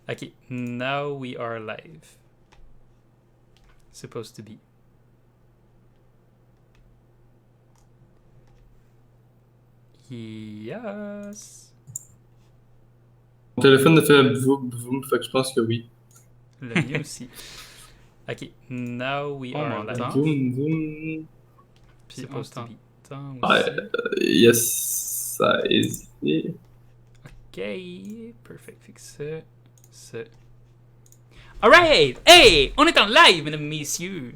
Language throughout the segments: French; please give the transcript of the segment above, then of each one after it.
Ok, now we are live. Supposed to be. Yes. Mon téléphone a fait un boum boum, fait que je pense que oui. Le mien aussi. Ok, now we On are m'entend. live. Boum boum. Puis on Supposed to be. t'entend Ouais, aussi. yes, ça a hésité. Ok, perfect. Fait que ça. Alright! Hey! On est en live, mesdames et messieurs!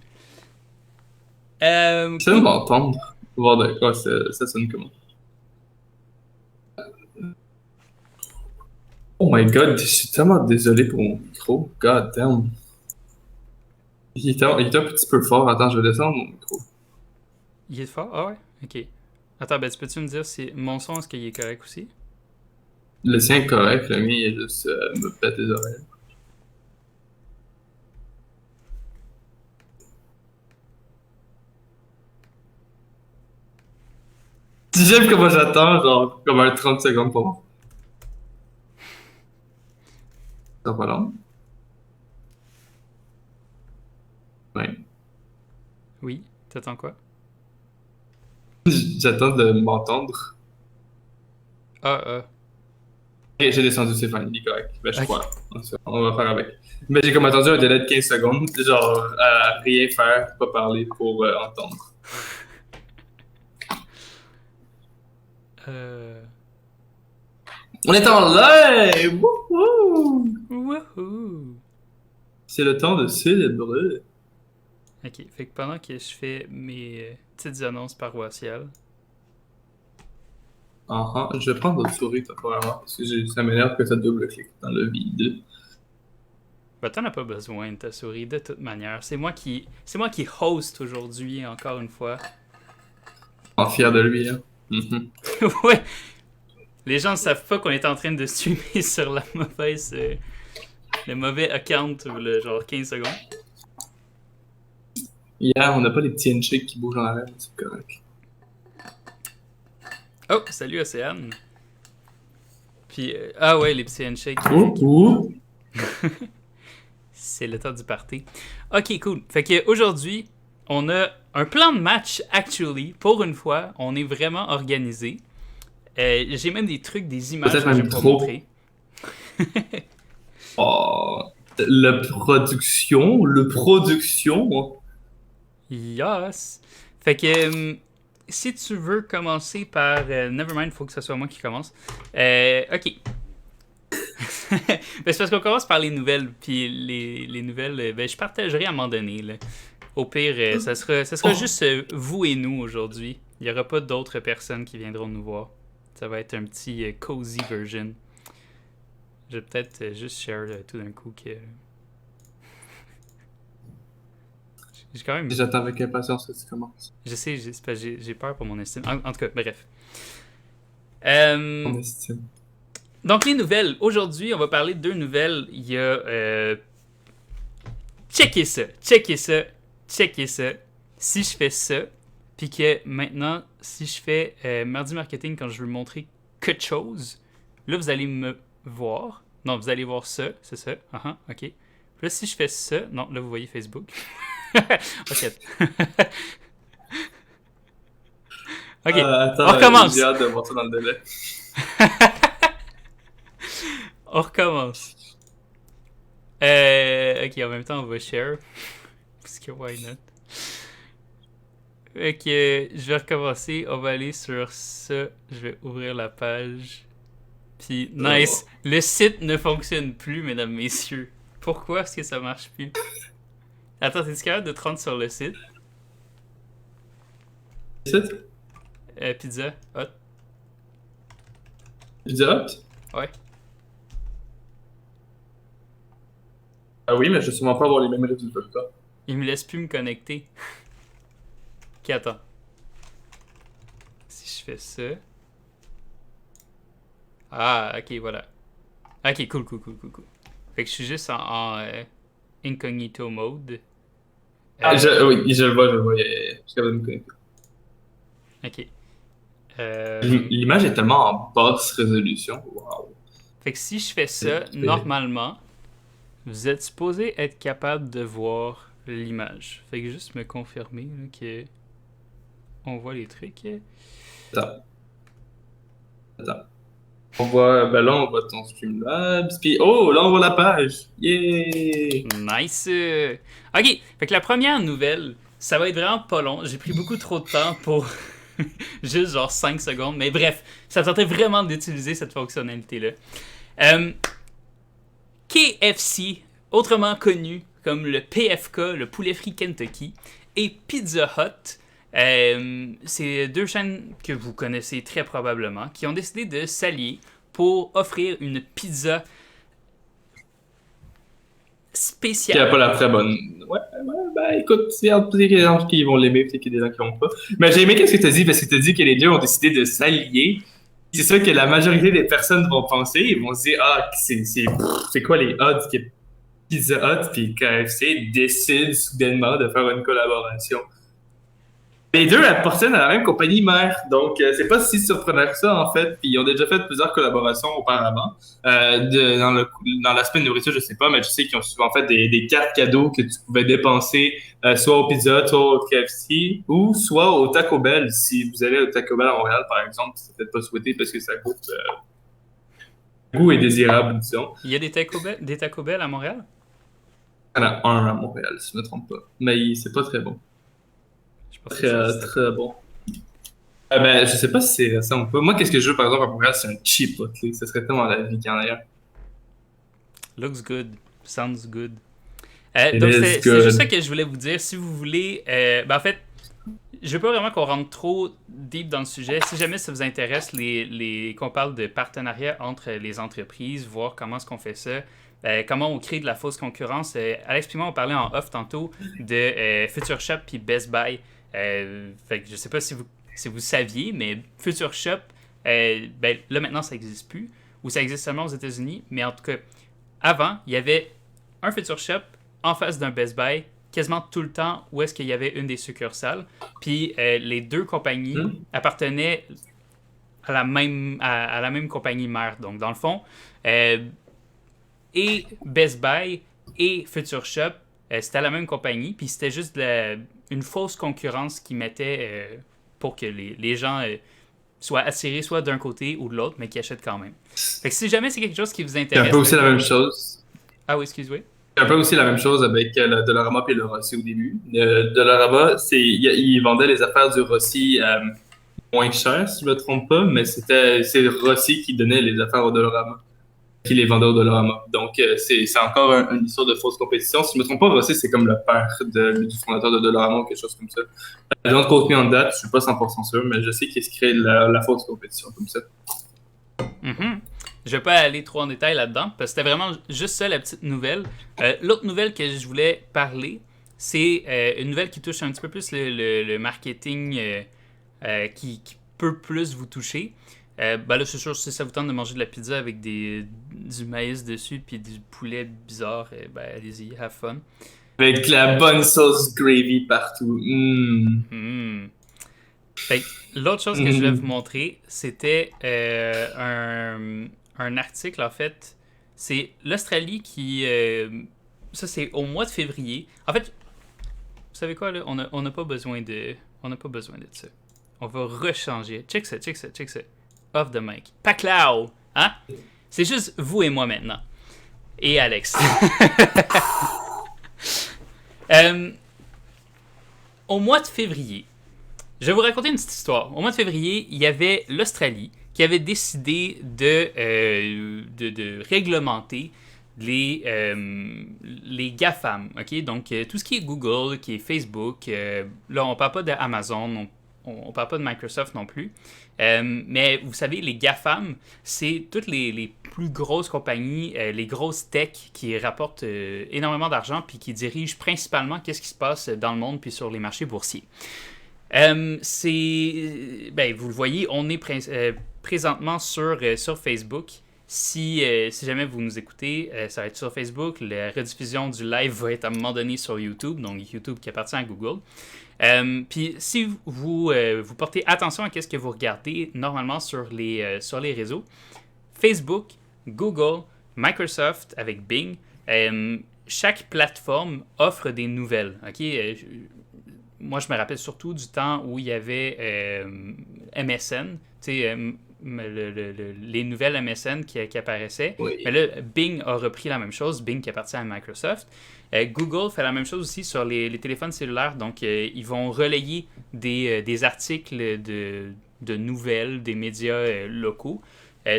J'essaie de m'entendre. Voir de quoi ça sonne comment. Oh my god, je suis tellement désolé pour mon micro. God damn. Il était un petit peu fort. Attends, je vais descendre mon micro. Il est fort? Ah ouais? Ok. Attends, ben tu peux-tu me dire si mon son, est-ce qu'il est correct aussi? Le sien est correct, le mien il est juste me pète les oreilles. Tu j'aime comment j'attends, genre, comme un 30 secondes pour moi. Ça pas long? Ouais. Oui? T'attends quoi? J'attends de m'entendre. Ah. Et j'ai descendu, c'est fine, il est correct. Ben, je Ok. crois. On va faire avec. Mais j'ai comme attendu un délai de 15 secondes, genre, à rien faire, pas parler pour entendre. On est en live! Wouhou! Wouhou! C'est le temps de célébrer. Ok, fait que pendant que je fais mes petites annonces paroissiales. Je vais prendre d'autres souris temporairement parce que ça m'énerve que ça double-clique dans le vide. Ben, t'en as pas besoin de ta souris, de toute manière. C'est moi qui host aujourd'hui, encore une fois. En fier de lui, hein. Mhm. Ouais! Les gens ne savent pas qu'on est en train de streamer sur la mauvaise... le mauvais account, le genre 15 secondes. Hier, on n'a pas les petits handshakes qui bougent en arrière, c'est correct. Oh, salut Océane! Puis, ah ouais, les petits handshakes. Ouh! C'est le temps du party. Ok, cool. Fait que aujourd'hui, on a un plan de match, actually. Pour une fois, on est vraiment organisé. J'ai même des trucs, des images Peut-être que je même vais pas trop. montrer. Oh, la production, Yes! Fait que, si tu veux commencer par... nevermind, faut que ce soit moi qui commence. Ok. Ben, c'est parce qu'on commence par les nouvelles, puis les nouvelles, ben, je partagerai à un moment donné. Là. Au pire, ça sera juste vous et nous aujourd'hui. Il n'y aura pas d'autres personnes qui viendront nous voir. Ça va être un petit cozy version. Je vais peut-être juste share tout d'un coup que... J'ai quand même... J'attends avec impatience que tu commences. Je sais, j'ai peur pour mon estime. En tout cas, bref. On estime. Donc, les nouvelles. Aujourd'hui, on va parler de deux nouvelles. Il y a... checkez ça. Si je fais ça, puis que maintenant, si je fais Mardi Marketing, quand je veux montrer quelque chose, là, vous allez me voir. Non, vous allez voir ça, c'est ça. Ok. Puis là, si je fais ça... Non, là, vous voyez Facebook. Ok. Ok, Attends, on recommence. j'ai hâte de voir ça dans le délai. On recommence. Ok, en même temps, on va share. Parce que why not? Ok, je vais recommencer. On va aller sur ça. Je vais ouvrir la page. Puis, nice. Le site ne fonctionne plus, mesdames, messieurs. Pourquoi est-ce que ça marche plus? Attends, t'es-tu capable de te rendre sur le site? Site? Pizza Hut. Pizza Hut? Ouais. Ah oui, mais je vais sûrement pas avoir les mêmes résultats que toi. Il me laisse plus me connecter. Ok, attends. Si je fais ça... Ah, ok, voilà. Ok, cool. Fait que je suis juste en incognito mode. Oui, je le vois. Je suis capable de me connecter. Ok. L'image est tellement en basse résolution. Wow. Fait que si je fais ça, normalement, vous êtes supposé être capable de voir l'image. Fait que juste me confirmer là, que on voit les trucs. Attends. On voit, ben là, on voit ton Streamlabs. Puis, oh, là, on voit la page. Yeah! Nice! Ok, fait que la première nouvelle, ça va être vraiment pas long. J'ai pris beaucoup trop de temps pour juste genre 5 secondes. Mais bref, ça me tentait vraiment d'utiliser cette fonctionnalité-là. KFC, autrement connu comme le PFK, le poulet frit Kentucky, et Pizza Hut, c'est deux chaînes que vous connaissez très probablement, qui ont décidé de s'allier pour offrir une pizza spéciale. Qui n'a pas la très bonne. Ouais, ben écoute, peut-être qu'il y a des gens qui vont l'aimer, peut-être qu'il y a des gens qui vont pas. Mais j'ai aimé qu'est-ce que tu as dit, parce que tu as dit que les deux ont décidé de s'allier. C'est ça que la majorité des personnes vont penser. Ils vont se dire, ah, c'est quoi les odds que Pizza Hut et KFC décident soudainement de faire une collaboration? Les deux appartiennent à la même compagnie mère, donc c'est pas si surprenant que ça en fait. Puis ils ont déjà fait plusieurs collaborations auparavant. Dans l'aspect de nourriture, je sais pas, mais je sais qu'ils ont souvent fait des cartes cadeaux que tu pouvais dépenser soit au Pizza Hut, soit au KFC, ou soit au Taco Bell. Si vous allez au Taco Bell à Montréal, par exemple, c'est peut-être pas souhaité parce que ça coûte goût est désirable, disons. Il y a des Taco Bell à Montréal? Il y en a un à Montréal, si je me trompe pas. Mais c'est pas très bon. Très bon. Ben, je sais pas si c'est récent ou pas. Moi, qu'est-ce que je veux, par exemple, à Montréal, c'est un Chipotle. Ça serait tellement la vie qu'il y en a ailleurs. Looks good. Sounds good. It Donc, is c'est good. juste ça que je voulais vous dire. Si vous voulez... ben, en fait, je veux pas vraiment qu'on rentre trop deep dans le sujet. Si jamais ça vous intéresse, qu'on parle de partenariat entre les entreprises, voir comment est-ce qu'on fait ça, comment on crée de la fausse concurrence. Alex et moi, on parlait en off tantôt de Future Shop puis Best Buy. Fait que je sais pas si vous saviez, mais Future Shop, ben, là maintenant ça n'existe plus, ou ça existe seulement aux États-Unis, mais en tout cas, avant, il y avait un Future Shop en face d'un Best Buy, quasiment tout le temps où est-ce qu'il y avait une des succursales, puis les deux compagnies appartenaient à la même compagnie mère. Donc, dans le fond, et Best Buy et Future Shop, c'était la même compagnie, puis c'était juste une fausse concurrence qu'ils mettaient pour que les gens soient attirés soit d'un côté ou de l'autre, mais qui achètent quand même. Fait que si jamais c'est quelque chose qui vous C'est intéresse... un peu aussi la même chose. Ah oui, excuse-moi. C'est un peu aussi la même chose avec le Dollarama et le Rossi au début. Le Dollarama, ils vendaient les affaires du Rossi moins cher, si je me trompe pas, mais c'est Rossi qui donnait les affaires au Dollarama, qui les vendait au Dollarama. Donc, c'est encore une histoire de fausse compétition. Si je me trompe pas, Rossi, c'est comme le père du fondateur de Dollarama ou quelque chose comme ça. Don't quote me en date, je suis pas 100% sûr, mais je sais qu'il se crée la fausse compétition comme ça. Mm-hmm. Je vais pas aller trop en détail là-dedans, parce que c'était vraiment juste ça la petite nouvelle. L'autre nouvelle que je voulais parler, c'est une nouvelle qui touche un petit peu plus le marketing qui peut plus vous toucher. Ben là, c'est sûr, si ça vous tente de manger de la pizza avec du maïs dessus puis du poulet bizarre, ben allez-y, have fun. Avec la bonne sauce gravy partout. Fait que l'autre chose que je voulais vous montrer, c'était un article, en fait. C'est l'Australie qui... ça, c'est au mois de février. En fait, vous savez quoi, là? On n'a pas besoin de... On n'a pas besoin de ça. On va rechanger. Check ça. Off the mic. Paclao! Hein? C'est juste vous et moi maintenant. Et Alex. Au mois de février, je vais vous raconter une petite histoire. Au mois de février, il y avait l'Australie qui avait décidé de réglementer les GAFAM. Okay? Donc, tout ce qui est Google, qui est Facebook, là, on ne parle pas d'Amazon, on ne parle pas de Microsoft non plus. Mais vous savez, les GAFAM, c'est toutes les plus grosses compagnies, les grosses tech qui rapportent énormément d'argent puis qui dirigent principalement qu'est-ce qui se passe dans le monde puis sur les marchés boursiers. Ben, vous le voyez, on est présentement sur Facebook. Si jamais vous nous écoutez, ça va être sur Facebook. La rediffusion du live va être à un moment donné sur YouTube, donc YouTube qui appartient à Google. Puis si vous portez attention à ce que vous regardez normalement sur les réseaux, Facebook Google, Microsoft avec Bing, chaque plateforme offre des nouvelles. Moi, je me rappelle surtout du temps où il y avait MSN, les nouvelles MSN qui apparaissaient. Oui. Mais là, Bing a repris la même chose, Bing qui appartient à Microsoft. Google fait la même chose aussi sur les téléphones cellulaires. Donc, ils vont relayer des articles de nouvelles des médias locaux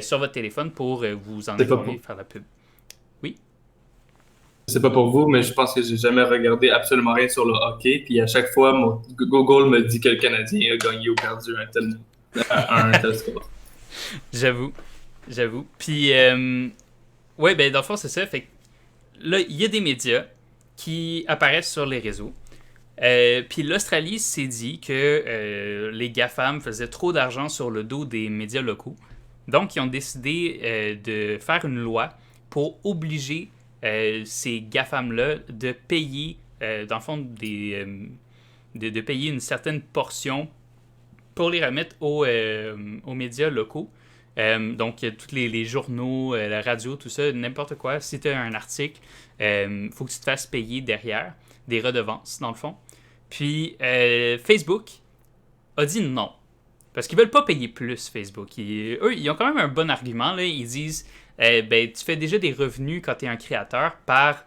sur votre téléphone pour vous en informer, faire la pub. Oui? C'est pas pour vous, mais je pense que j'ai jamais regardé absolument rien sur le hockey. Puis à chaque fois, Google me dit que le Canadien a gagné ou perdu un tel score. J'avoue. Puis, ouais, ben dans le fond, c'est ça. Fait que là, il y a des médias qui apparaissent sur les réseaux. Puis l'Australie s'est dit que les GAFAM faisaient trop d'argent sur le dos des médias locaux. Donc, ils ont décidé de faire une loi pour obliger ces GAFAM-là de payer, dans le fond, de payer une certaine portion pour les remettre aux médias locaux. Donc, tous les journaux, la radio, tout ça, n'importe quoi. Si tu as un article, faut que tu te fasses payer derrière des redevances, dans le fond. Puis, Facebook a dit non. Parce qu'ils veulent pas payer plus, Facebook. Eux, ils ont quand même un bon argument. Là. Ils disent, tu fais déjà des revenus quand tu es un créateur par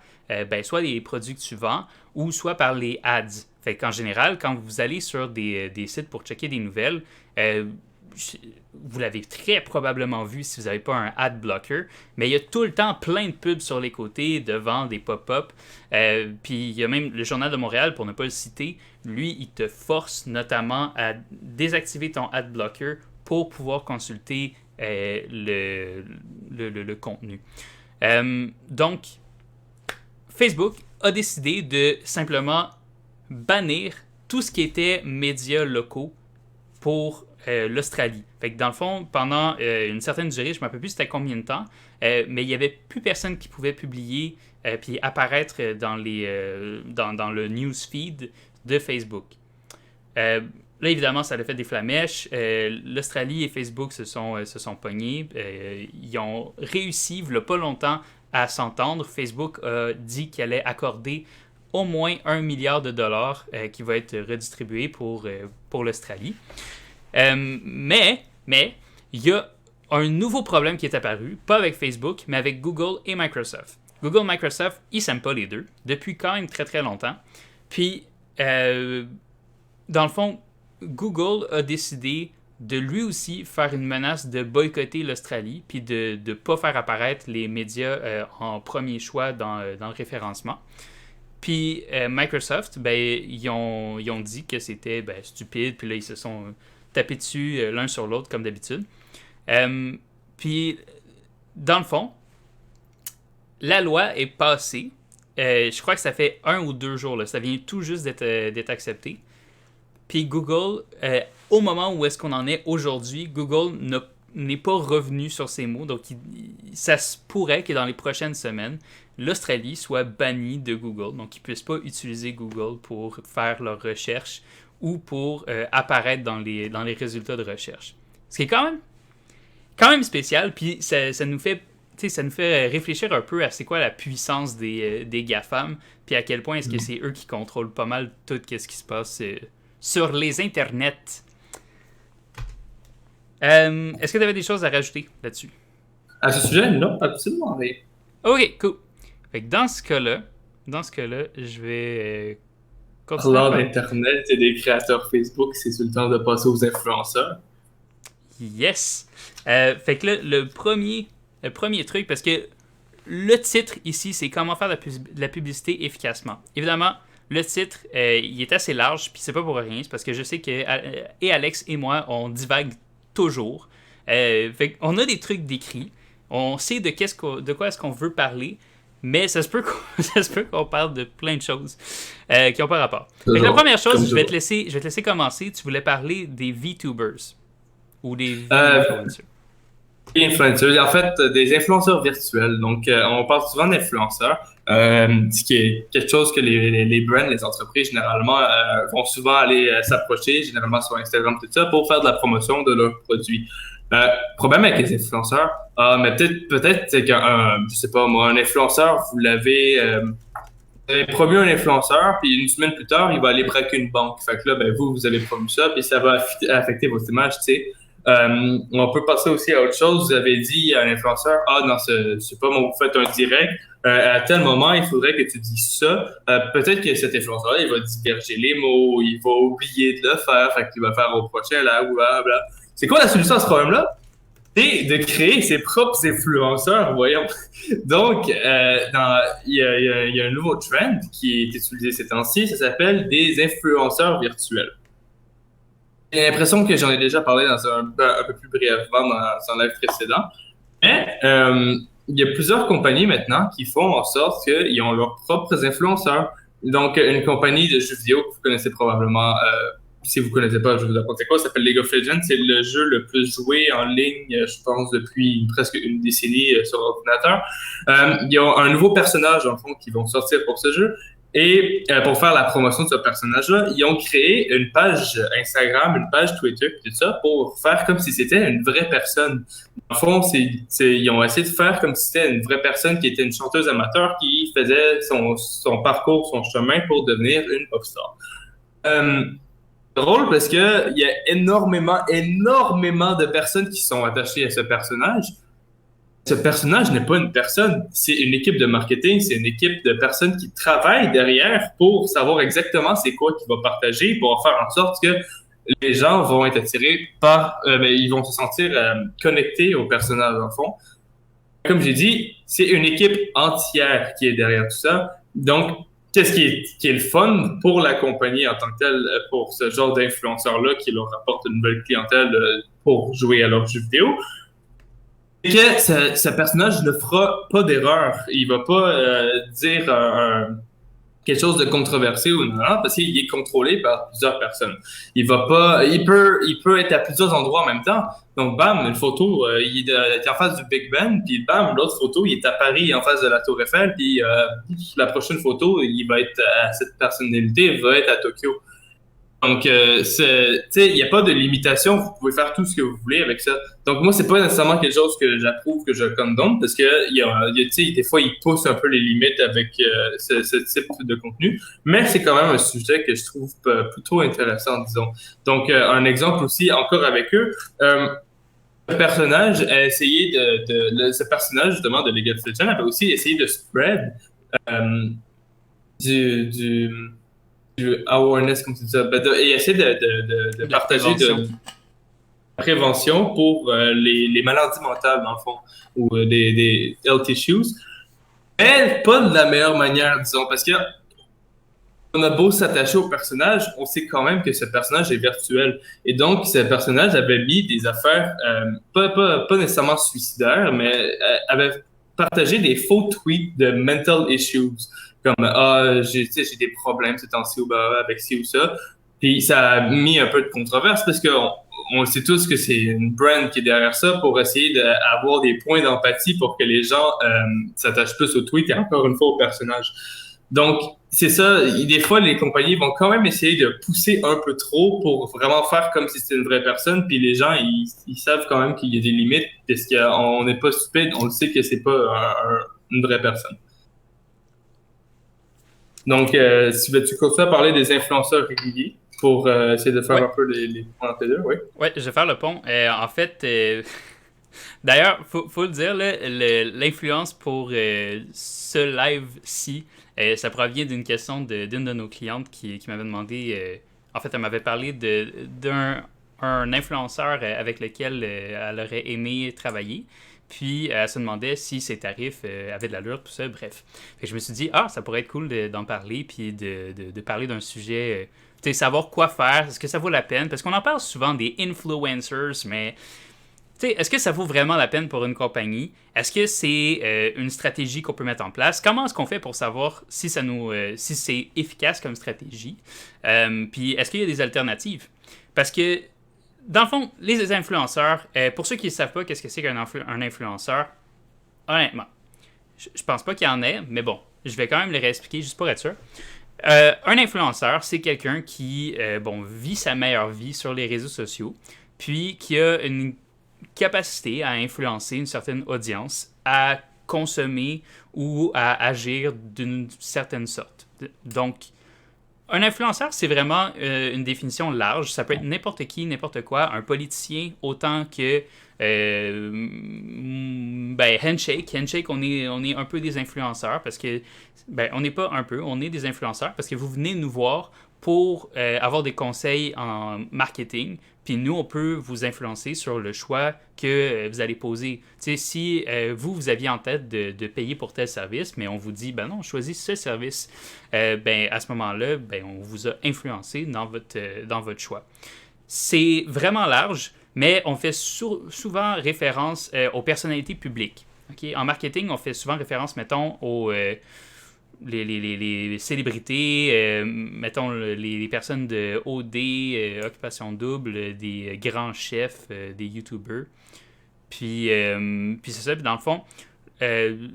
soit les produits que tu vends ou soit par les ads. Fait qu'en général, quand vous allez sur des sites pour checker des nouvelles, vous l'avez très probablement vu si vous n'avez pas un ad blocker, mais il y a tout le temps plein de pubs sur les côtés, devant des pop-up. Puis il y a même le Journal de Montréal, pour ne pas le citer, lui, il te force notamment à désactiver ton ad blocker pour pouvoir consulter le contenu. Donc, Facebook a décidé de simplement bannir tout ce qui était médias locaux pour l'Australie. Fait que dans le fond, pendant une certaine durée, je ne me rappelle plus c'était combien de temps, mais il n'y avait plus personne qui pouvait publier puis apparaître dans le newsfeed de Facebook. Là, évidemment, ça a fait des flamèches. L'Australie et Facebook se sont pognés. Ils ont réussi, il n'y a pas longtemps, à s'entendre. Facebook a dit qu'il allait accorder au moins $1 milliard qui va être redistribué pour l'Australie. Mais il y a un nouveau problème qui est apparu, pas avec Facebook, mais avec Google et Microsoft. Google et Microsoft, ils s'aiment pas les deux, depuis quand même très très longtemps. Puis, dans le fond, Google a décidé de lui aussi faire une menace de boycotter l'Australie, puis de ne pas faire apparaître les médias en premier choix dans le référencement. Puis Microsoft, ils ont dit que c'était stupide, puis là, ils se sont tapés dessus l'un sur l'autre, comme d'habitude. Puis, dans le fond, la loi est passée. Je crois que ça fait 1 ou 2 jours, là. Ça vient tout juste d'être accepté. Puis Google, au moment où est-ce qu'on en est aujourd'hui, Google n'est pas revenu sur ces mots. Donc, ça se pourrait que dans les prochaines semaines, l'Australie soit bannie de Google. Donc, ils ne puissent pas utiliser Google pour faire leurs recherches ou pour apparaître dans les résultats de recherche. Ce qui est quand même spécial. Puis, ça nous fait réfléchir un peu à c'est quoi la puissance des GAFAM, puis à quel point est-ce que c'est eux qui contrôlent pas mal tout ce qui se passe sur les internets. Est-ce que tu avais des choses à rajouter là-dessus? À ce sujet, non, absolument rien. Ok, cool. Fait que dans ce cas-là, je vais continuer. Parlant d'Internet et des créateurs Facebook, c'est sur le temps de passer aux influenceurs. Yes! Fait que là, le premier truc, parce que le titre ici, c'est comment faire de la publicité efficacement. Évidemment, le titre, il est assez large, puis c'est pas pour rien, c'est parce que je sais que et Alex et moi, on divague toujours. Fait qu'on a des trucs décrits, on sait de quoi est-ce qu'on veut parler, mais ça se peut qu'on parle de plein de choses qui n'ont pas rapport. Fait que la première chose, je vais te laisser commencer. Tu voulais parler des VTubers ou des influencers. Influenceurs, en fait, des influenceurs virtuels. Donc, on parle souvent d'influenceurs, ce qui est quelque chose que les brands, les entreprises, généralement, vont souvent aller s'approcher, généralement sur Instagram, tout ça, pour faire de la promotion de leurs produits. Problème avec les influenceurs, mais peut-être c'est qu'un, je sais pas moi, un influenceur, vous avez promu un influenceur, puis une semaine plus tard, il va aller braquer une banque. Fait que là, ben, vous avez promu ça, puis ça va affecter votre image, tu sais. On peut passer aussi à autre chose. Vous avez dit à un influenceur, non, c'est pas mon, vous faites un direct. À tel moment, il faudrait que tu dises ça. Peut-être que cet influenceur-là, il va diverger les mots, il va oublier de le faire, fait qu'il va faire au prochain, là, ou là, bla. C'est quoi la solution à ce problème-là? C'est de créer ses propres influenceurs, voyons. Donc, il y a un nouveau trend qui est utilisé ces temps-ci, ça s'appelle des influenceurs virtuels. J'ai l'impression que j'en ai déjà parlé un peu plus brièvement dans un live précédent, mais il y a plusieurs compagnies maintenant qui font en sorte qu'ils ont leurs propres influenceurs. Donc, une compagnie de jeux vidéo que vous connaissez probablement, si vous ne connaissez pas, je vais vous apprendre c'est quoi, ça s'appelle League of Legends. C'est le jeu le plus joué en ligne, je pense, depuis presque une décennie sur ordinateur. Il y a un nouveau personnage, en fond, qui vont sortir pour ce jeu. Et pour faire la promotion de ce personnage-là, ils ont créé une page Instagram, une page Twitter, tout ça, pour faire comme si c'était une vraie personne. En fond, ils ont essayé de faire comme si c'était une vraie personne qui était une chanteuse amateur qui faisait son parcours, son chemin pour devenir une pop star. Drôle parce que il y a énormément de personnes qui sont attachées à ce personnage. Ce personnage n'est pas une personne, c'est une équipe de marketing, c'est une équipe de personnes qui travaillent derrière pour savoir exactement c'est quoi qu'il va partager, pour faire en sorte que les gens vont être attirés ils vont se sentir connectés au personnage en fond. Comme j'ai dit, c'est une équipe entière qui est derrière tout ça. Donc, qu'est-ce qui est le fun pour la compagnie en tant que telle, pour ce genre d'influenceurs-là qui leur apporte une nouvelle clientèle pour jouer à leurs jeux vidéo? Que ce personnage ne fera pas d'erreur. Il va pas dire quelque chose de controversé ou non, parce qu'il est contrôlé par plusieurs personnes. Il peut être à plusieurs endroits en même temps. Donc, bam, une photo, il est en face du Big Ben, puis bam, l'autre photo, il est à Paris en face de la Tour Eiffel, puis la prochaine photo, cette personnalité va être à Tokyo. Donc, il n'y a pas de limitation. Vous pouvez faire tout ce que vous voulez avec ça. Donc, moi, c'est pas nécessairement quelque chose que j'approuve, que je condamne, parce que des fois, ils poussent un peu les limites avec ce type de contenu. Mais c'est quand même un sujet que je trouve plutôt intéressant, disons. Donc, un exemple aussi, encore avec eux, le personnage a essayé ce personnage, justement, de League of Legends avait aussi essayé de spread du awareness, comme tu dis ça, et essayer de partager de prévention pour les maladies mentales, dans le fond, ou des health issues, mais pas de la meilleure manière, disons, parce que on a beau s'attacher au personnage, on sait quand même que ce personnage est virtuel. Et donc, ce personnage avait mis des affaires, pas nécessairement suicidaires, mais avait partagé des faux tweets de mental issues. Comme, j'ai des problèmes ces temps-ci avec ci ou ça. Puis ça a mis un peu de controverse parce qu'on sait tous que c'est une brand qui est derrière ça pour essayer d'avoir des points d'empathie pour que les gens s'attachent plus au tweet et encore une fois au personnage. Donc, c'est ça. Des fois, les compagnies vont quand même essayer de pousser un peu trop pour vraiment faire comme si c'était une vraie personne. Puis les gens, ils savent quand même qu'il y a des limites parce qu'on n'est pas stupide. On le sait que c'est pas une vraie personne. Donc, si tu continues à parler des influenceurs réguliers pour essayer de faire un peu les points entre les deux, oui. Oui, je vais faire le pont. En fait, d'ailleurs, faut le dire, là, l'influence pour ce live-ci, ça provient d'une question d'une de nos clientes qui m'avait demandé, en fait, elle m'avait parlé d'un influenceur avec lequel elle aurait aimé travailler. Puis, elle se demandait si ses tarifs avaient de l'allure, tout ça, bref. Fait que je me suis dit, ça pourrait être cool d'en parler, puis de parler d'un sujet, tu sais, savoir quoi faire, est-ce que ça vaut la peine? Parce qu'on en parle souvent des influencers, mais, tu sais, est-ce que ça vaut vraiment la peine pour une compagnie? Est-ce que c'est une stratégie qu'on peut mettre en place? Comment est-ce qu'on fait pour savoir si si c'est efficace comme stratégie? Puis, est-ce qu'il y a des alternatives? Parce que, dans le fond, les influenceurs, pour ceux qui ne savent pas qu'est-ce que c'est qu'un influenceur, honnêtement, je pense pas qu'il y en ait, mais bon, je vais quand même les réexpliquer juste pour être sûr. Un influenceur, c'est quelqu'un qui vit sa meilleure vie sur les réseaux sociaux, puis qui a capacité à influencer une certaine audience à consommer ou à agir d'une certaine sorte. Donc, un influenceur, c'est vraiment une définition large. Ça peut être n'importe qui, n'importe quoi, un politicien, autant que Handshake. Handshake, on est un peu des influenceurs parce que, on n'est pas un peu, on est des influenceurs parce que vous venez nous voir pour avoir des conseils en marketing. Puis nous, on peut vous influencer sur le choix que vous allez poser. Tu sais, si vous aviez en tête de payer pour tel service, mais on vous dit, ben non, choisis ce service, à ce moment-là, on vous a influencé dans votre choix. C'est vraiment large, mais on fait souvent référence aux personnalités publiques. Okay? En marketing, on fait souvent référence, mettons, aux les célébrités, mettons les personnes de OD, Occupation Double, des grands chefs, des YouTubers. Puis c'est ça, puis dans le fond,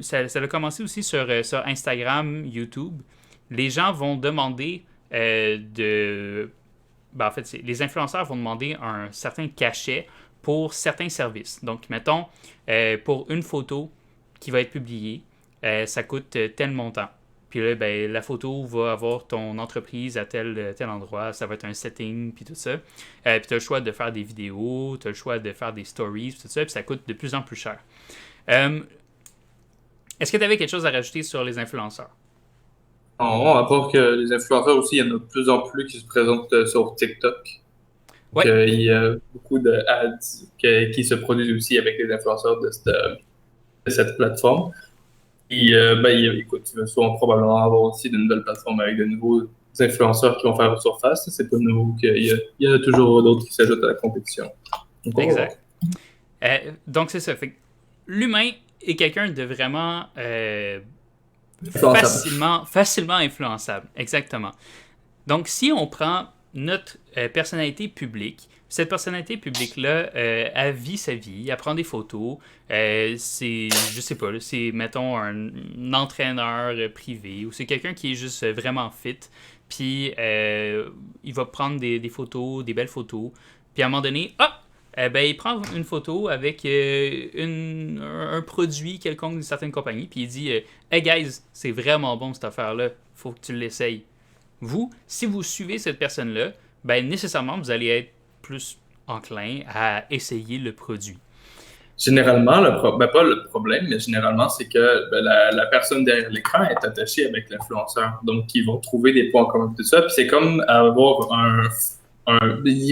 ça a commencé aussi sur Instagram, YouTube. Les gens vont demander en fait, les influenceurs vont demander un certain cachet pour certains services. Donc, mettons, pour une photo qui va être publiée, ça coûte tel montant. Puis là, la photo va avoir ton entreprise à tel endroit, ça va être un setting, puis tout ça. Puis tu as le choix de faire des vidéos, tu as le choix de faire des stories, tout ça, puis ça coûte de plus en plus cher. Est-ce que tu avais quelque chose à rajouter sur les influenceurs? Non, à part que les influenceurs aussi, il y en a de plus en plus qui se présentent sur TikTok. Ouais. Il y a beaucoup de ads qui se produisent aussi avec les influenceurs de cette plateforme. Et écoute, tu vas souvent probablement avoir aussi de nouvelles plateformes avec de nouveaux influenceurs qui vont faire surface. C'est pas nouveau qu'il y a toujours d'autres qui s'ajoutent à la compétition. Donc, exact. Donc c'est ça. Fait que l'humain est quelqu'un de vraiment facilement influençable. Exactement. Donc si on prend notre personnalité publique, cette personnalité publique-là, elle vit sa vie, elle prend des photos, je sais pas, c'est, mettons, un entraîneur privé, ou c'est quelqu'un qui est juste vraiment fit, puis il va prendre des photos, des belles photos, puis à un moment donné, il prend une photo avec un produit quelconque d'une certaine compagnie, puis il dit Hey guys, c'est vraiment bon cette affaire-là, faut que tu l'essayes. Vous, si vous suivez cette personne-là, nécessairement, vous allez être plus enclin à essayer le produit. Généralement, pas le problème, mais généralement, c'est que la personne derrière l'écran est attachée avec l'influenceur. Donc, ils vont trouver des points communs tout ça. Puis c'est comme avoir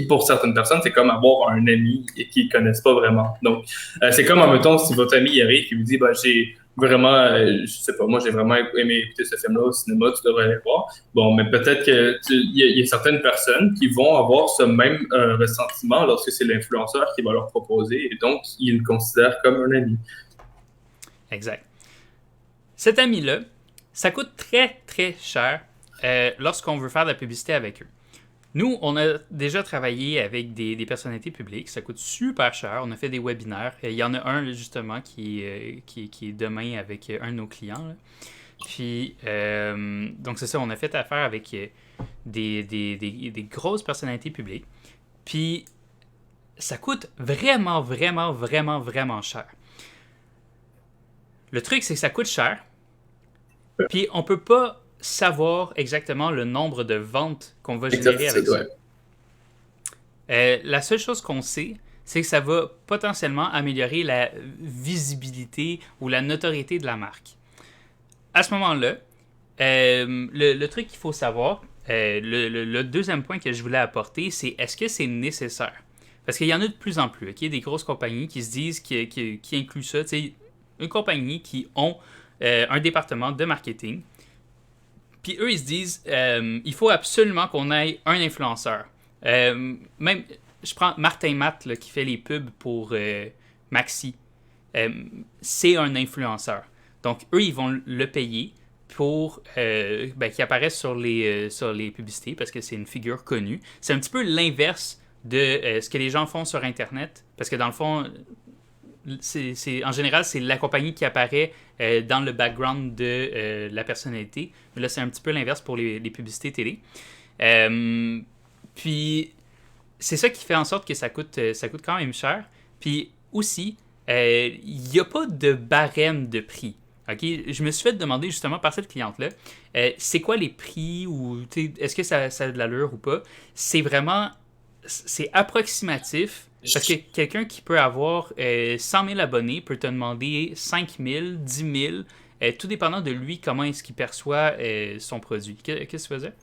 pour certaines personnes, c'est comme avoir un ami et qu'ils ne connaissent pas vraiment. Donc, c'est comme, mettons, si votre ami arrive et vous dit, j'ai vraiment, je sais pas, moi, j'ai vraiment aimé écouter ce film-là au cinéma, tu devrais aller voir. Bon, mais peut-être il y a certaines personnes qui vont avoir ce même ressentiment lorsque c'est l'influenceur qui va leur proposer et donc, ils le considèrent comme un ami. Exact. Cet ami-là, ça coûte très, très cher lorsqu'on veut faire de la publicité avec eux. Nous, on a déjà travaillé avec des personnalités publiques. Ça coûte super cher. On a fait des webinaires. Il y en a un, justement, qui est demain avec un de nos clients. Là. Puis, donc c'est ça, on a fait affaire avec des grosses personnalités publiques. Puis, ça coûte vraiment, vraiment, vraiment, vraiment cher. Le truc, c'est que ça coûte cher. Puis, on peut pas savoir exactement le nombre de ventes qu'on va générer avec ça. La seule chose qu'on sait, c'est que ça va potentiellement améliorer la visibilité ou la notoriété de la marque. À ce moment-là, le truc qu'il faut savoir, le deuxième point que je voulais apporter, c'est est-ce que c'est nécessaire? Parce qu'il y en a de plus en plus, okay? Des grosses compagnies qui se disent, qui incluent ça, une compagnie qui ont un département de marketing. Puis eux, ils se disent, il faut absolument qu'on ait un influenceur. Même, je prends Martin Matt là, qui fait les pubs pour Maxi. C'est un influenceur. Donc, eux, ils vont le payer pour qu'il apparaisse sur les publicités parce que c'est une figure connue. C'est un petit peu l'inverse de ce que les gens font sur Internet. Parce que dans le fond, en général, c'est la compagnie qui apparaît dans le background de la personnalité. Mais là, c'est un petit peu l'inverse pour les publicités télé. Puis, c'est ça qui fait en sorte que ça coûte quand même cher. Puis, aussi, il n'y a pas de barème de prix. Okay? Je me suis fait demander justement par cette cliente-là, c'est quoi les prix ou est-ce que ça a de l'allure ou pas? C'est approximatif parce que quelqu'un qui peut avoir 100 000 abonnés peut te demander 5 000, 10 000, tout dépendant de lui, comment est-ce qu'il perçoit son produit. Qu'est-ce que tu faisais?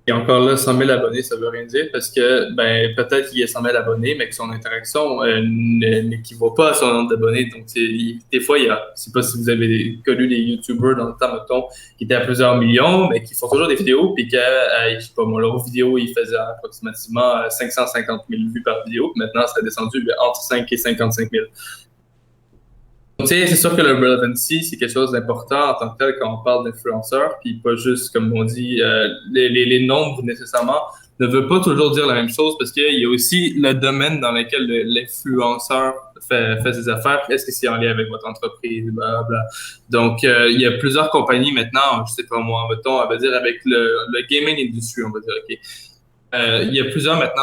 Et encore là, 100 000 abonnés, ça veut rien dire parce que ben, peut-être qu'il y a 100 000 abonnés, mais que son interaction n'équivaut pas à son nombre d'abonnés. Donc, des fois, il y a, je sais pas si vous avez connu des YouTubers dans le temps, mettons, qui étaient à plusieurs millions, mais qui font toujours des vidéos, puis que, je sais pas, moi, leur vidéo, ils faisaient approximativement 550 000 vues par vidéo, puis maintenant, ça a descendu entre 5 et 55 000. Tu sais, c'est sûr que le relevancy, c'est quelque chose d'important en tant que tel quand on parle d'influenceurs, puis pas juste, comme on dit, les nombres nécessairement ne veut pas toujours dire la même chose parce qu'il y a aussi le domaine dans lequel l'influenceur fait ses affaires. Est-ce que c'est en lien avec votre entreprise, blablabla. Donc, il y a plusieurs compagnies maintenant, je sais pas moi, mettons, on va dire avec le gaming industry, on va dire, OK. Il y a plusieurs maintenant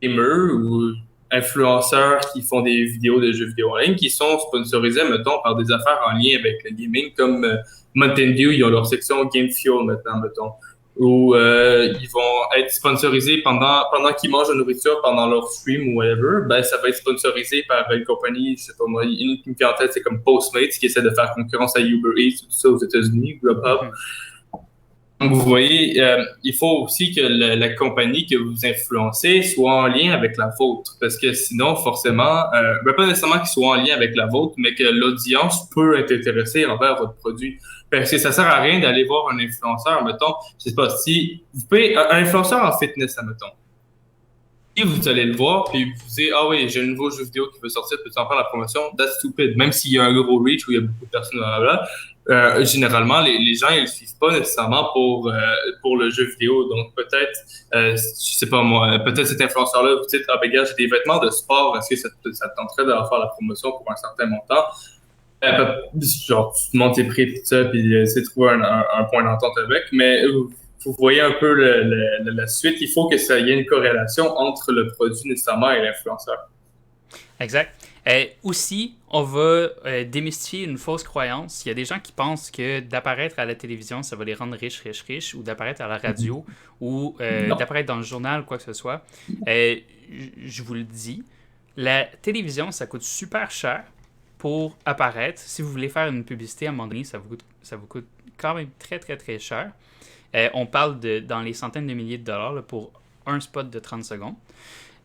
gamers ou influenceurs qui font des vidéos de jeux vidéo en ligne qui sont sponsorisés, mettons, par des affaires en lien avec le gaming, comme Mountain Dew, ils ont leur section Game Fuel maintenant, mettons, où ils vont être sponsorisés pendant qu'ils mangent la nourriture, pendant leur stream ou whatever, ben ça va être sponsorisé par une compagnie, je sais pas moi, une qui en tête, c'est comme Postmates qui essaie de faire concurrence à Uber Eats, tout ça aux États-Unis, Grubhub. Donc, vous voyez, il faut aussi que la compagnie que vous influencez soit en lien avec la vôtre. Parce que sinon, forcément, pas nécessairement qu'il soit en lien avec la vôtre, mais que l'audience peut être intéressée envers votre produit. Parce que ça sert à rien d'aller voir un influenceur, mettons, je sais pas, si vous pouvez, un influenceur en fitness, admettons. Et vous allez le voir, puis vous dites, ah oui, j'ai un nouveau jeu vidéo qui veut sortir, peux-tu en faire la promotion? That's stupid. Même s'il y a un gros reach où il y a beaucoup de personnes, généralement, les gens, ils le suivent pas nécessairement pour le jeu vidéo. Donc, peut-être, je sais pas moi, peut-être cet influenceur-là, vous dites, ah ben, gars, j'ai des vêtements de sport, est-ce que ça te tenterait de leur faire la promotion pour un certain montant? Genre, tu te montes tes prix, tout ça, puis essayer de trouver un point d'entente avec, mais vous voyez un peu la suite. Il faut que ça y ait une corrélation entre le produit nécessairement et l'influenceur. Exact. Aussi, on va démystifier une fausse croyance. Il y a des gens qui pensent que d'apparaître à la télévision, ça va les rendre riches, riches, riches, ou d'apparaître à la radio, ou d'apparaître dans le journal, quoi que ce soit. Je vous le dis, la télévision, ça coûte super cher pour apparaître. Si vous voulez faire une publicité, à un moment donné, ça vous coûte quand même très, très, très cher. On parle dans les centaines de milliers de dollars là, pour un spot de 30 secondes.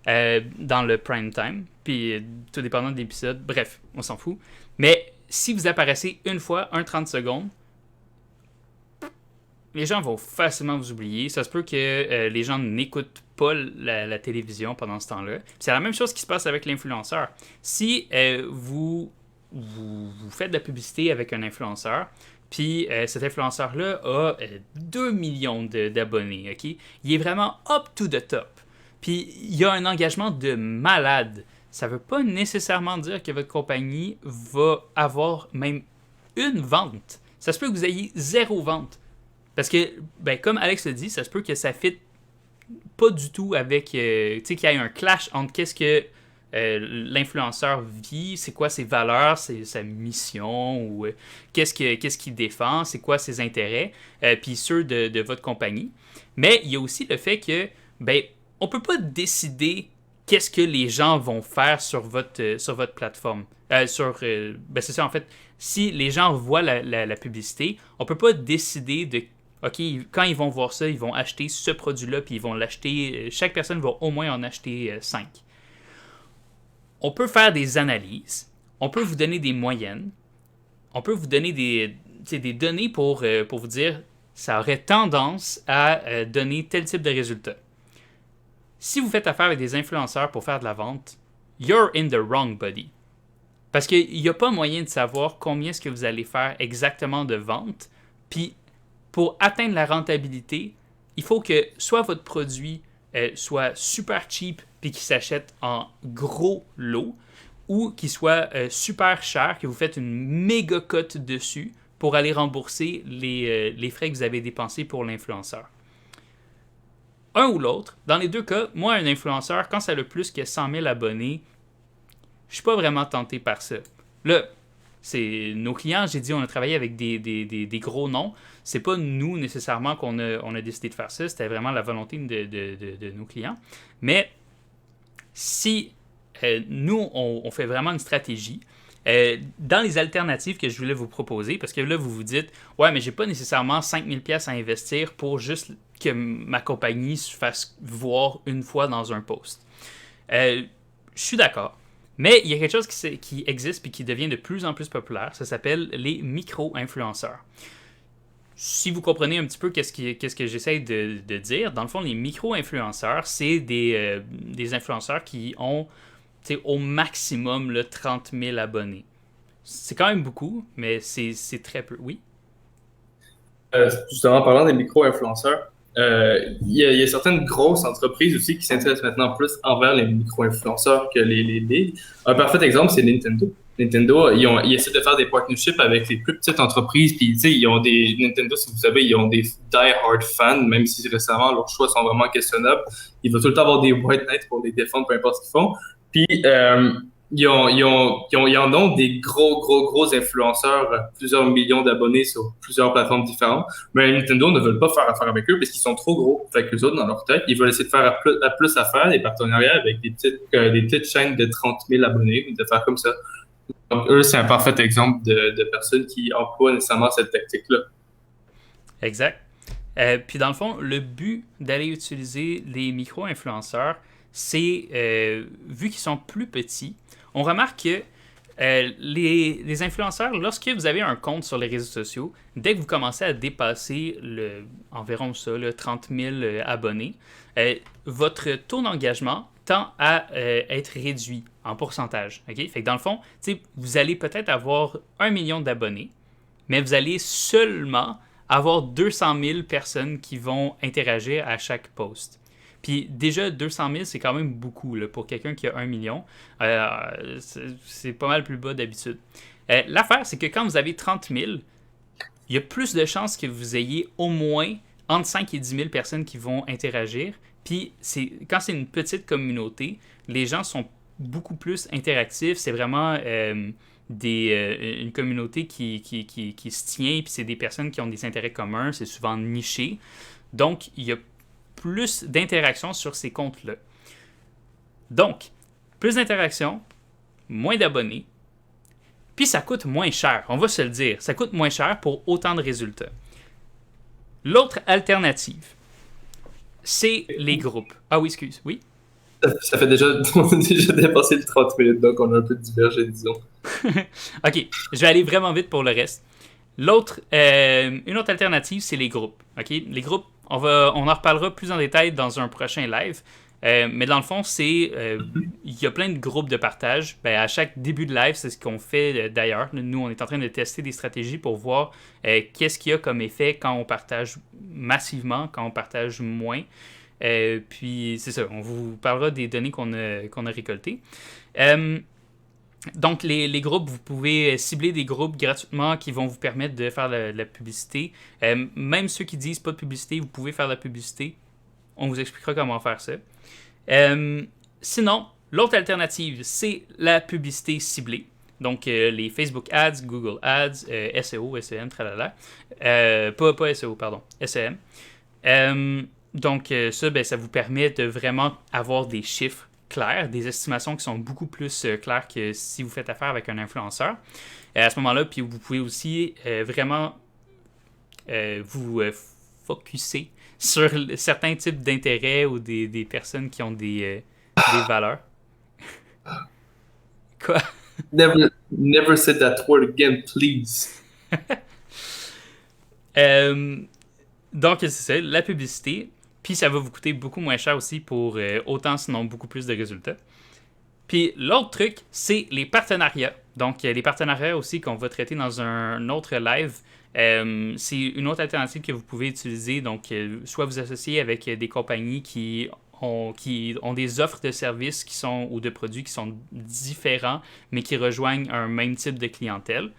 Dans le prime time, puis tout dépendant de l'épisode, bref, on s'en fout. Mais si vous apparaissez une fois, 30 secondes, les gens vont facilement vous oublier. Ça se peut que les gens n'écoutent pas la télévision pendant ce temps-là. Puis c'est la même chose qui se passe avec l'influenceur. Si vous faites de la publicité avec un influenceur, puis cet influenceur-là a 2 millions d'abonnés, ok? Il est vraiment up to the top. Puis il y a un engagement de malade. Ça ne veut pas nécessairement dire que votre compagnie va avoir même une vente. Ça se peut que vous ayez 0 vente. Parce que, ben, comme Alex le dit, ça se peut que ça ne fit pas du tout avec... tu sais, qu'il y ait un clash entre qu'est-ce que l'influenceur vit, c'est quoi ses valeurs, sa mission, ou qu'est-ce qu'il défend, c'est quoi ses intérêts, puis ceux de votre compagnie. Mais il y a aussi le fait que, ben, on peut pas décider qu'est-ce que les gens vont faire sur votre plateforme. Ben c'est ça, en fait. Si les gens voient la publicité, on peut pas décider de... OK, quand ils vont voir ça, ils vont acheter ce produit-là, puis ils vont l'acheter... Chaque personne va au moins en acheter 5. On peut faire des analyses. On peut vous donner des moyennes. On peut vous donner des données pour vous dire ça aurait tendance à donner tel type de résultat. Si vous faites affaire avec des influenceurs pour faire de la vente, you're in the wrong buddy. Parce qu'il n'y a pas moyen de savoir combien est-ce que vous allez faire exactement de ventes. Puis, pour atteindre la rentabilité, il faut que soit votre produit soit super cheap puis qu'il s'achète en gros lot, ou qu'il soit super cher, que vous faites une méga cote dessus pour aller rembourser les frais que vous avez dépensés pour l'influenceur. un ou l'autre. Dans les deux cas, moi, un influenceur, quand ça a le plus que 100 000 abonnés, je suis pas vraiment tenté par ça. Là, c'est nos clients, j'ai dit, on a travaillé avec des gros noms. C'est pas nous, nécessairement, on a décidé de faire ça. C'était vraiment la volonté de nos clients. Mais si nous, on fait vraiment une stratégie, dans les alternatives que je voulais vous proposer, parce que là, vous vous dites, ouais, mais j'ai pas nécessairement 5000 pièces à investir pour juste que ma compagnie se fasse voir une fois dans un post. Je suis d'accord. Mais il y a quelque chose qui existe et qui devient de plus en plus populaire. Ça s'appelle les micro-influenceurs. Si vous comprenez un petit peu qu'est-ce que j'essaie de dire, dans le fond, les micro-influenceurs, c'est des influenceurs qui ont au maximum là, 30 000 abonnés. C'est quand même beaucoup, mais c'est très peu. Oui? Justement, en parlant des micro-influenceurs, il y a certaines grosses entreprises aussi qui s'intéressent maintenant plus envers les micro-influenceurs que les big. Un parfait exemple, c'est Nintendo. Nintendo, ils essaient de faire des partnerships avec les plus petites entreprises. Puis, tu sais, ils ont des Nintendo, si vous savez, ils ont des die-hard fans, même si récemment leurs choix sont vraiment questionnables. Ils vont tout le temps avoir des white knights pour les défendre, peu importe ce qu'ils font. Puis, ils en ont des gros influenceurs, plusieurs millions d'abonnés sur plusieurs plateformes différentes. Mais Nintendo ne veulent pas faire affaire avec eux parce qu'ils sont trop gros. Fait que les autres, dans leur tête, ils veulent essayer de faire plus affaire, des partenariats avec des petites chaînes de 30 000 abonnés, des affaires comme ça. Donc, eux, c'est un parfait exemple de personnes qui emploient nécessairement cette tactique-là. Exact. Puis dans le fond, le but d'aller utiliser les micro-influenceurs, c'est, vu qu'ils sont plus petits, on remarque que les influenceurs, lorsque vous avez un compte sur les réseaux sociaux, dès que vous commencez à dépasser environ ça, 30 000 abonnés, votre taux d'engagement tend à être réduit en pourcentage. Okay? Fait que dans le fond, vous allez peut-être avoir 1 million d'abonnés, mais vous allez seulement avoir 200 000 personnes qui vont interagir à chaque post. Puis déjà, 200 000, c'est quand même beaucoup là, pour quelqu'un qui a 1 million. C'est pas mal plus bas d'habitude. L'affaire, c'est que quand vous avez 30 000, il y a plus de chances que vous ayez au moins entre 5 et 10 000 personnes qui vont interagir. Puis quand c'est une petite communauté, les gens sont beaucoup plus interactifs. C'est vraiment une communauté qui se tient. Puis c'est des personnes qui ont des intérêts communs. C'est souvent niché. Donc, il y a plus d'interactions sur ces comptes-là. Donc, plus d'interactions, moins d'abonnés, puis ça coûte moins cher, on va se le dire. Ça coûte moins cher pour autant de résultats. L'autre alternative, c'est les groupes. Ah oui, excuse, oui? Ça fait déjà, on a déjà dépassé le 30 minutes, donc on a un peu divergé, disons. OK, je vais aller vraiment vite pour le reste. Une autre alternative, c'est les groupes. Okay? Les groupes, on en reparlera plus en détail dans un prochain live. Mais dans le fond, il y a plein de groupes de partage. À chaque début de live, c'est ce qu'on fait d'ailleurs. Nous, on est en train de tester des stratégies pour voir qu'est-ce qu'il y a comme effet quand on partage massivement, quand on partage moins. Puis c'est ça, on vous parlera des données qu'on a récoltées. Donc, les groupes, vous pouvez cibler des groupes gratuitement qui vont vous permettre de faire la publicité. Même ceux qui disent pas de publicité, vous pouvez faire de la publicité. On vous expliquera comment faire ça. Sinon, l'autre alternative, c'est la publicité ciblée. Donc, les Facebook Ads, Google Ads, SEO, SEM, tralala. Pas SEO, pardon, SEM. Donc, ça vous permet de vraiment avoir des chiffres clairs, des estimations qui sont beaucoup plus claires que si vous faites affaire avec un influenceur. À ce moment-là, puis vous pouvez aussi vraiment vous focusser sur certains types d'intérêts ou des personnes qui ont des valeurs. Quoi? Never say that word again, please. Donc, c'est ça, la publicité. Puis ça va vous coûter beaucoup moins cher aussi pour autant sinon beaucoup plus de résultats. Puis l'autre truc, c'est les partenariats. Donc les partenariats aussi qu'on va traiter dans un autre live. C'est une autre alternative que vous pouvez utiliser. Donc soit vous associer avec des compagnies qui qui ont des offres de services ou de produits qui sont différents, mais qui rejoignent un même type de clientèle.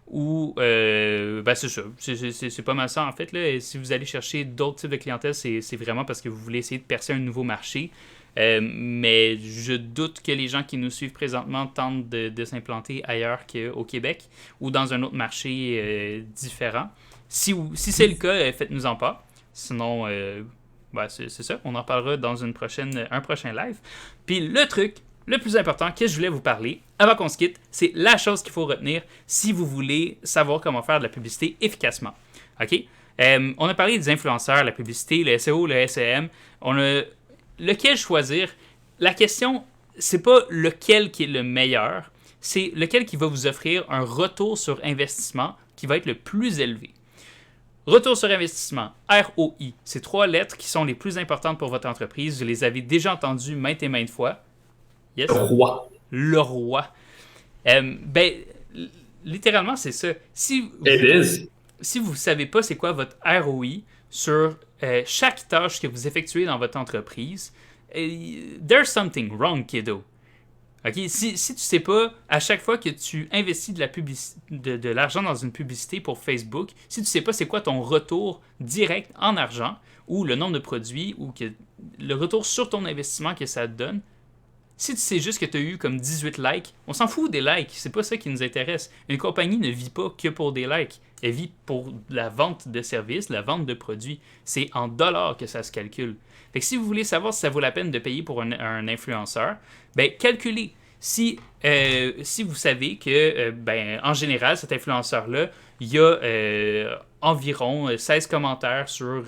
Ou, c'est ça. C'est pas mal ça, en fait. Là. Si vous allez chercher d'autres types de clientèle, c'est vraiment parce que vous voulez essayer de percer un nouveau marché. Mais je doute que les gens qui nous suivent présentement tentent de s'implanter ailleurs qu'au Québec ou dans un autre marché différent. Si c'est le cas, faites-nous en part. Sinon, c'est ça. On en parlera dans un prochain live. Puis le truc le plus important que je voulais vous parler, avant qu'on se quitte, c'est la chose qu'il faut retenir si vous voulez savoir comment faire de la publicité efficacement. OK? On a parlé des influenceurs, la publicité, le SEO, le SEM. Lequel choisir? La question, c'est pas lequel qui est le meilleur, c'est lequel qui va vous offrir un retour sur investissement qui va être le plus élevé. Retour sur investissement, ROI, c'est 3 lettres qui sont les plus importantes pour votre entreprise. Vous les avez déjà entendues maintes et maintes fois. Yes? Le roi. Littéralement, c'est ça. Si vous ne savez pas c'est quoi votre ROI sur chaque tâche que vous effectuez dans votre entreprise, there's something wrong, kiddo. Okay? Si tu ne sais pas, à chaque fois que tu investis de l'argent dans une publicité pour Facebook, si tu ne sais pas c'est quoi ton retour direct en argent, ou le nombre de produits, ou le retour sur ton investissement que ça te donne, si tu sais juste que tu as eu comme 18 likes, on s'en fout des likes, c'est pas ça qui nous intéresse. Une compagnie ne vit pas que pour des likes, elle vit pour la vente de services, la vente de produits. C'est en dollars que ça se calcule. Fait que si vous voulez savoir si ça vaut la peine de payer pour un influenceur, calculez. Si vous savez que, en général, cet influenceur-là, il y a environ 16 commentaires sur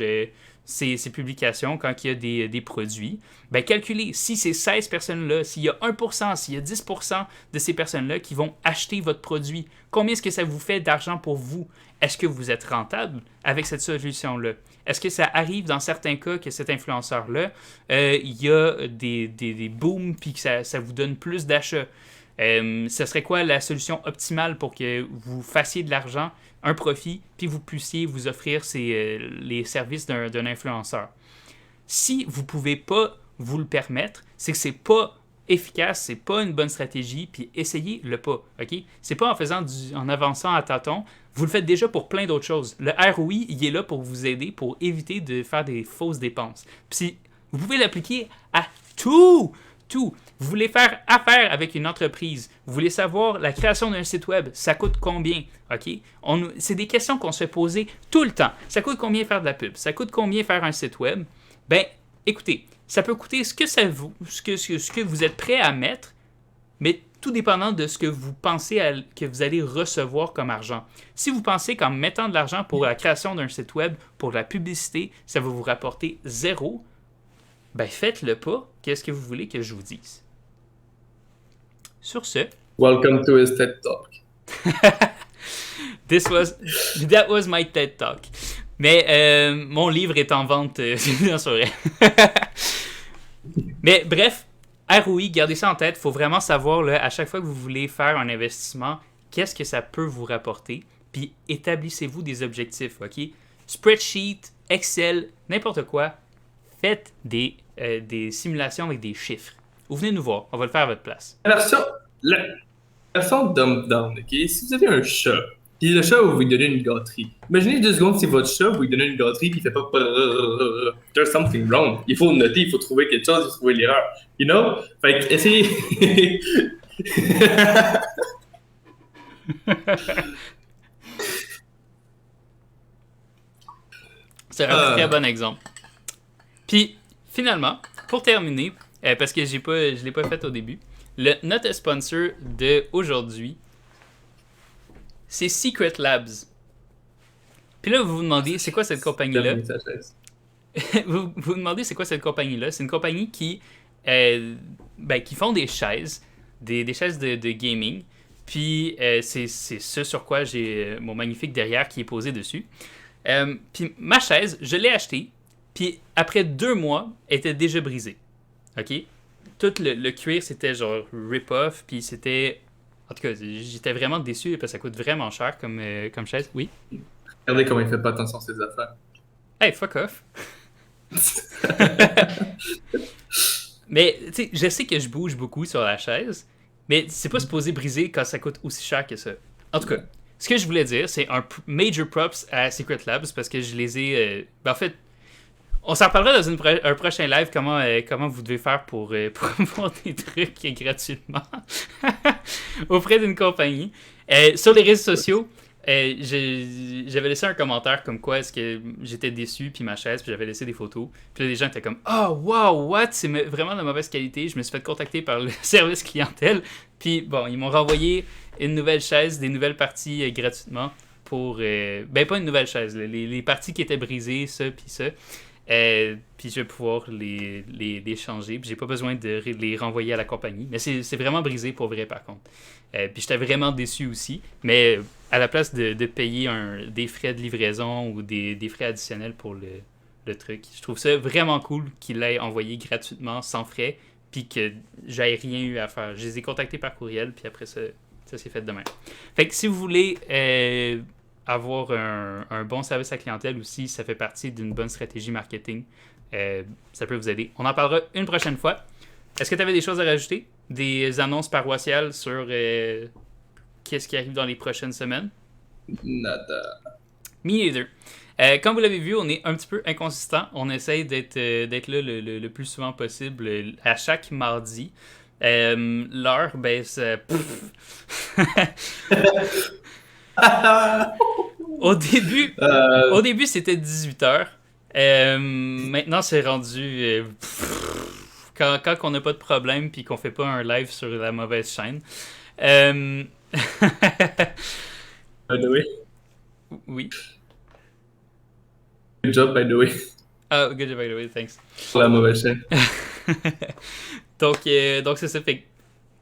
ces publications quand il y a des produits, calculez, si ces 16 personnes-là, s'il y a 1%, s'il y a 10% de ces personnes-là qui vont acheter votre produit, combien est-ce que ça vous fait d'argent pour vous? Est-ce que vous êtes rentable avec cette solution-là? Est-ce que ça arrive dans certains cas que cet influenceur-là, il y a des booms puis que ça vous donne plus d'achats? Ce serait quoi la solution optimale pour que vous fassiez de l'argent, un profit, puis vous puissiez vous offrir les services d'un influenceur? Si vous ne pouvez pas vous le permettre, c'est que c'est pas efficace, c'est pas une bonne stratégie, puis essayez-le pas, OK? C'est pas en avançant à tâtons, vous le faites déjà pour plein d'autres choses. Le ROI, il est là pour vous aider, pour éviter de faire des fausses dépenses. Puis vous pouvez l'appliquer à tout. Vous voulez faire affaire avec une entreprise, vous voulez savoir la création d'un site web, ça coûte combien, OK? C'est des questions qu'on se fait poser tout le temps. Ça coûte combien faire de la pub? Ça coûte combien faire un site web? Écoutez, ça peut coûter ce que vous êtes prêt à mettre, mais tout dépendant de ce que vous pensez que vous allez recevoir comme argent. Si vous pensez qu'en mettant de l'argent pour la création d'un site web, pour la publicité, ça va vous rapporter 0, faites-le pas. Qu'est-ce que vous voulez que je vous dise? Sur ce... Welcome to his TED Talk. That was my TED Talk. Mais mon livre est en vente. Non, c'est vrai. Mais bref, ROI, gardez ça en tête. Il faut vraiment savoir, là, à chaque fois que vous voulez faire un investissement, qu'est-ce que ça peut vous rapporter. Puis établissez-vous des objectifs, OK? Spreadsheet, Excel, n'importe quoi. Faites des simulations avec des chiffres. Vous venez nous voir, on va le faire à votre place. La version dumb down, OK? Si vous avez un chat, puis le chat, vous lui donnez une gâterie. Imaginez 2 secondes si votre chat, vous lui donnez une gâterie, puis il fait pas... There's something wrong. Il faut noter, il faut trouver quelque chose, il faut trouver l'erreur. You know? Fait que, essayez... C'est un très bon exemple. Puis, finalement, pour terminer, parce que je ne l'ai pas fait au début, notre sponsor d'aujourd'hui, c'est Secret Labs. Puis là, vous vous demandez, c'est quoi cette compagnie-là? vous vous demandez, c'est quoi cette compagnie-là? C'est une compagnie qui font des chaises, des chaises de gaming. Puis c'est ce sur quoi j'ai mon magnifique derrière qui est posé dessus. Puis ma chaise, je l'ai achetée. Puis après 2 mois, elle était déjà brisée. OK? Tout le cuir, c'était genre rip-off. Puis c'était... En tout cas, j'étais vraiment déçu parce que ça coûte vraiment cher comme chaise. Oui? Regardez comment il fait pas attention à ses affaires. Hey, fuck off! Mais, tu sais, je sais que je bouge beaucoup sur la chaise, mais c'est pas supposé briser quand ça coûte aussi cher que ça. En tout cas, ce que je voulais dire, c'est un major props à Secret Labs parce que je les ai. En fait, on s'en reparlera dans un prochain live comment vous devez faire pour promouvoir des trucs gratuitement auprès d'une compagnie. Sur les réseaux sociaux, j'avais laissé un commentaire comme quoi est-ce que j'étais déçu, puis ma chaise, puis j'avais laissé des photos. Puis là, les gens étaient comme oh, wow, what? C'est vraiment de mauvaise qualité. Je me suis fait contacter par le service clientèle. Puis bon, ils m'ont renvoyé une nouvelle chaise, des nouvelles parties gratuitement pour. Ben, pas une nouvelle chaise, les parties qui étaient brisées, ça, puis ça. Puis je vais pouvoir les changer. Puis j'ai pas besoin de les renvoyer à la compagnie. Mais c'est vraiment brisé pour vrai, par contre. Puis j'étais vraiment déçu aussi. Mais à la place de payer des frais de livraison ou des frais additionnels pour le truc, je trouve ça vraiment cool qu'il l'ait envoyé gratuitement, sans frais, puis que j'aie rien eu à faire. Je les ai contactés par courriel, puis après ça s'est fait demain. Fait que si vous voulez avoir un bon service à la clientèle aussi, ça fait partie d'une bonne stratégie marketing. Ça peut vous aider. On en parlera une prochaine fois. Est-ce que tu avais des choses à rajouter? Des annonces paroissiales sur qu'est-ce qui arrive dans les prochaines semaines? Nada. Me either. Comme vous l'avez vu, on est un petit peu inconsistant. On essaye d'être là le plus souvent possible à chaque mardi. L'heure, ben, c'est... Au début, c'était 18h. Maintenant, c'est rendu... quand on n'a pas de problème puis qu'on fait pas un live sur la mauvaise chaîne. By the way. Oui. Good job, by the way. Ah, good job, by the way, thanks. Pour la mauvaise chaîne. donc c'est ça. Fait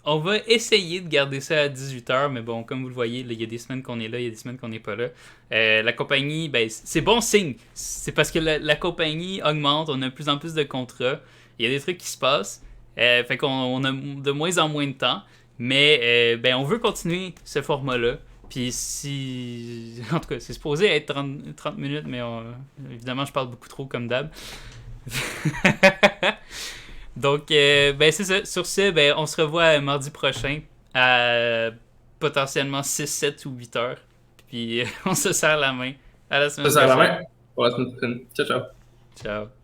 on va essayer de garder ça à 18h, mais bon, comme vous le voyez, il y a des semaines qu'on est là, il y a des semaines qu'on n'est pas là. La compagnie, ben, c'est bon signe. C'est parce que la compagnie augmente, on a de plus en plus de contrats, il y a des trucs qui se passent, fait qu'on a de moins en moins de temps, mais ben, on veut continuer ce format-là. Puis si... En tout cas, c'est supposé être 30 minutes, mais évidemment, je parle beaucoup trop comme d'hab. Donc, ben c'est ça. Sur ce, ben, on se revoit mardi prochain à potentiellement 6, 7 ou 8 heures. Puis on se serre la main. À la semaine prochaine. Ça sert à la main. Pour la semaine prochaine. Ciao, ciao. Ciao.